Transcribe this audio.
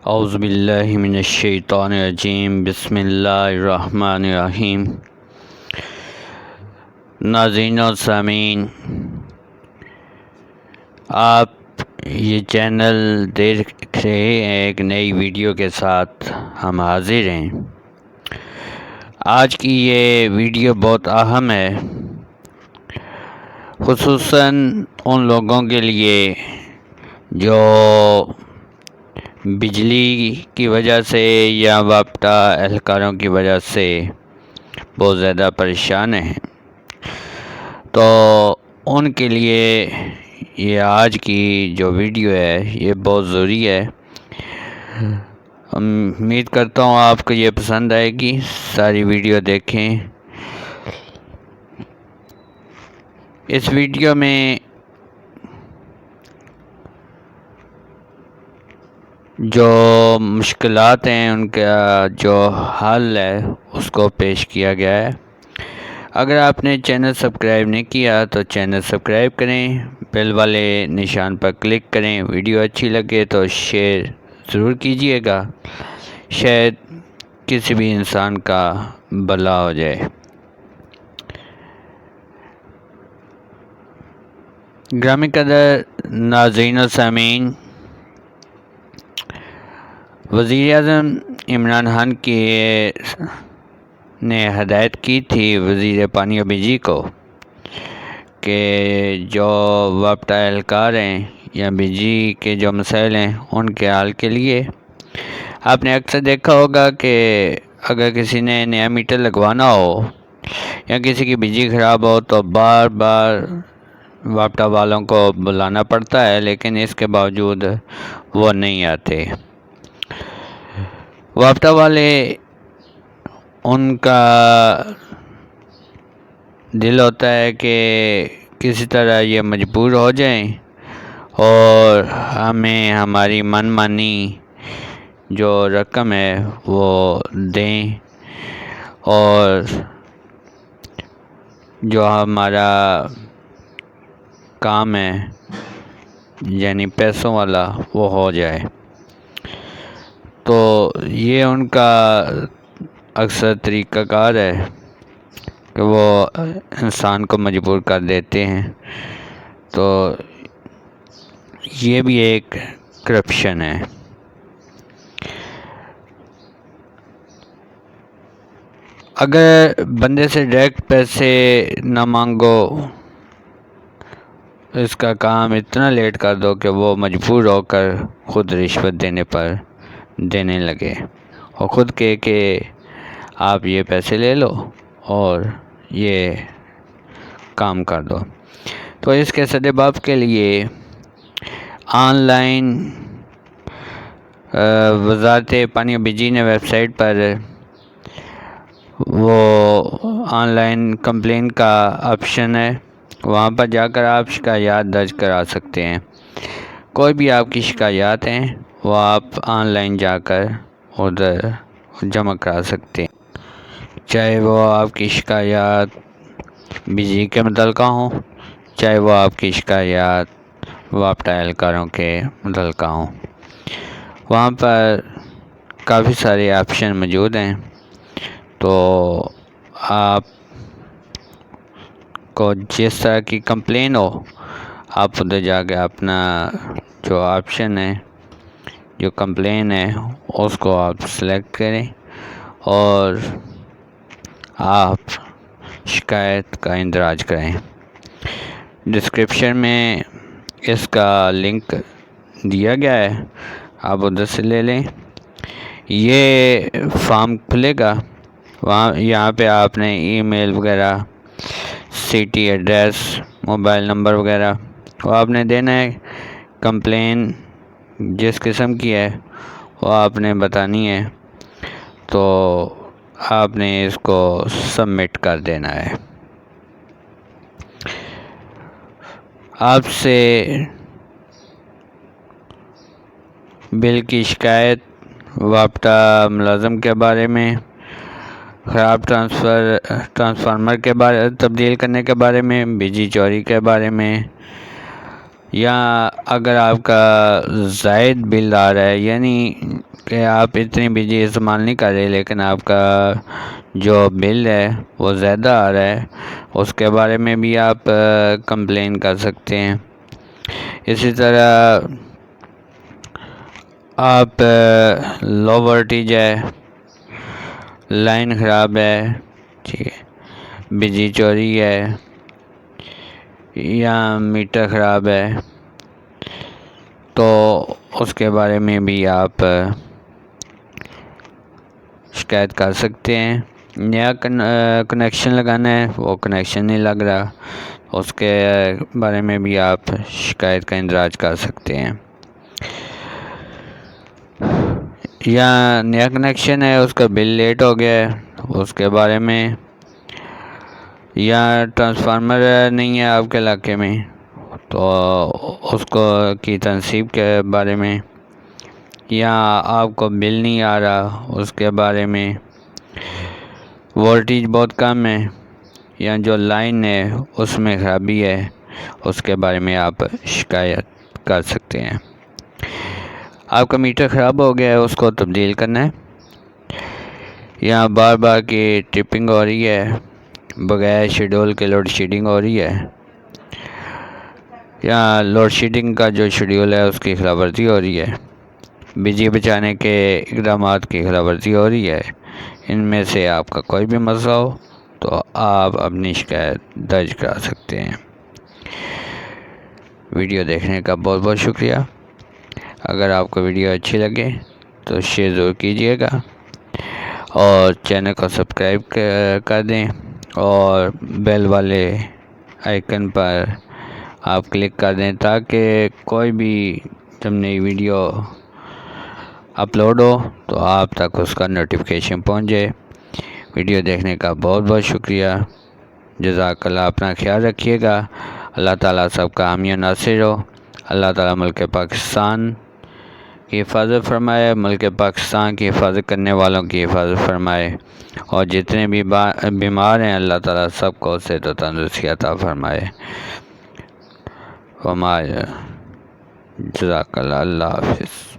اعوذ باللہ من الشیطان الرجیم، بسم اللہ الرحمن الرحیم۔ ناظرین و سامعین، آپ یہ چینل دیکھ رہے ہیں، ایک نئی ویڈیو کے ساتھ ہم حاضر ہیں۔ آج کی یہ ویڈیو بہت اہم ہے، خصوصاً ان لوگوں کے لیے جو بجلی کی وجہ سے یا وابستہ اہلکاروں کی وجہ سے بہت زیادہ پریشان ہیں۔ تو ان کے لیے یہ آج کی جو ویڈیو ہے یہ بہت ضروری ہے۔ امید کرتا ہوں آپ کو یہ پسند آئے گی، ساری ویڈیو دیکھیں۔ اس ویڈیو میں جو مشکلات ہیں ان کا جو حل ہے اس کو پیش کیا گیا ہے۔ اگر آپ نے چینل سبسکرائب نہیں کیا تو چینل سبسکرائب کریں، بیل والے نشان پر کلک کریں۔ ویڈیو اچھی لگے تو شیئر ضرور کیجیے گا، شاید کسی بھی انسان کا بھلا ہو جائے۔ گرامی قدر ناظرین و سامعین، وزیر اعظم عمران خان نے ہدایت کی تھی وزیر پانی و بجلی کو کہ جو وابستہ اہلکار ہیں یا بجلی کے جو مسائل ہیں ان کے حل کے لیے آپ نے اکثر دیکھا ہوگا کہ اگر کسی نے نیا میٹر لگوانا ہو یا کسی کی بجلی خراب ہو تو بار بار وابستہ والوں کو بلانا پڑتا ہے، لیکن اس کے باوجود وہ نہیں آتے۔ وابستہ والے ان کا دل ہوتا ہے کہ کسی طرح یہ مجبور ہو جائیں اور ہمیں ہماری من مانی جو رقم ہے وہ دیں، اور جو ہمارا کام ہے یعنی پیسوں والا وہ ہو جائے۔ تو یہ ان کا اکثر طریقہ کار ہے کہ وہ انسان کو مجبور کر دیتے ہیں۔ تو یہ بھی ایک کرپشن ہے۔ اگر بندے سے ڈائریکٹ پیسے نہ مانگو، اس کا کام اتنا لیٹ کر دو کہ وہ مجبور ہو کر خود رشوت دینے لگے اور خود کہے کہ آپ یہ پیسے لے لو اور یہ کام کر دو۔ تو اس کے سدباب کے لیے آن لائن وزارت پانی و بجلی نے ویب سائٹ پر وہ آن لائن کمپلین کا آپشن ہے، وہاں پر جا کر آپ شکایات درج کرا سکتے ہیں۔ کوئی بھی آپ کی شکایات ہیں وہ آپ آن لائن جا کر ادھر جمع کرا سکتے ہیں، چاہے وہ آپ کی شکایات بجلی کے متعلقہ ہوں، چاہے وہ آپ کی شکایات وابستہ اہلکاروں کے متعلقہ ہوں۔ وہاں پر کافی سارے آپشن موجود ہیں، تو آپ کو جس طرح کی کمپلین ہو آپ ادھر جا کے اپنا جو آپشن ہے، جو کمپلین ہے اس کو آپ سلیکٹ کریں اور آپ شکایت کا اندراج کریں۔ ڈسکرپشن میں اس کا لنک دیا گیا ہے، آپ ادھر سے لے لیں۔ یہ فارم کھلے گا، یہاں پہ آپ نے ای میل وغیرہ، سٹی ایڈریس، موبائل نمبر وغیرہ وہ آپ نے دینا ہے۔ کمپلین جس قسم کی ہے وہ آپ نے بتانی ہے، تو آپ نے اس کو سبمٹ کر دینا ہے۔ آپ سے بل کی شکایت، وابستہ ملازم کے بارے میں، خراب ٹرانسفارمر کے بارے تبدیل کرنے کے بارے میں، بجلی چوری کے بارے میں، یا اگر آپ کا زائد بل آ رہا ہے، یعنی کہ آپ اتنی بجلی استعمال نہیں کر رہے لیکن آپ کا جو بل ہے وہ زیادہ آ رہا ہے، اس کے بارے میں بھی آپ کمپلین کر سکتے ہیں۔ اسی طرح آپ لو وولٹیج ہے، لائن خراب ہے، ٹھیک ہے، بجلی چوری ہے یا میٹر خراب ہے، تو اس کے بارے میں بھی آپ شکایت کر سکتے ہیں۔ نیا کنیکشن لگانا ہے، وہ کنیکشن نہیں لگ رہا، اس کے بارے میں بھی آپ شکایت کا اندراج کر سکتے ہیں۔ یا نیا کنیکشن ہے، اس کا بل لیٹ ہو گیا ہے، اس کے بارے میں، یا ٹرانسفارمر نہیں ہے آپ کے علاقے میں تو اس کو کی تنصیب کے بارے میں، یا آپ کو بل نہیں آ رہا اس کے بارے میں، وولٹیج بہت کم ہے، یا جو لائن ہے اس میں خرابی ہے، اس کے بارے میں آپ شکایت کر سکتے ہیں۔ آپ کا میٹر خراب ہو گیا ہے، اس کو تبدیل کرنا ہے، یا بار بار کی ٹرپنگ ہو رہی ہے، بغیر شیڈول کے لوڈ شیڈنگ ہو رہی ہے، یا لوڈ شیڈنگ کا جو شیڈول ہے اس کی خلاف ورزی ہو رہی ہے، بجلی بچانے کے اقدامات کی خلاف ورزی ہو رہی ہے، ان میں سے آپ کا کوئی بھی مسئلہ ہو تو آپ اپنی شکایت درج کرا سکتے ہیں۔ ویڈیو دیکھنے کا بہت بہت شکریہ۔ اگر آپ کو ویڈیو اچھی لگے تو شیئر ضرور کیجیے گا، اور چینل کو سبسکرائب کر دیں، اور بیل والے آئیکن پر آپ کلک کر دیں تاکہ کوئی بھی جب نئی ویڈیو اپلوڈ ہو تو آپ تک اس کا نوٹیفیکیشن پہنچ جائے۔ ویڈیو دیکھنے کا بہت بہت شکریہ۔ جزاک اللہ۔ اپنا خیال رکھیے گا۔ اللہ تعالیٰ سب کا حامی و ناصر ہو۔ اللہ تعالیٰ ملک پاکستان کی حفاظت فرمائے، ملک پاکستان کی حفاظت کرنے والوں کی حفاظت فرمائے، اور جتنے بھی بیمار ہیں اللہ تعالیٰ سب کو صحت و تندرستی عطا فرمائے۔ جزاک اللہ۔ اللہ حافظ۔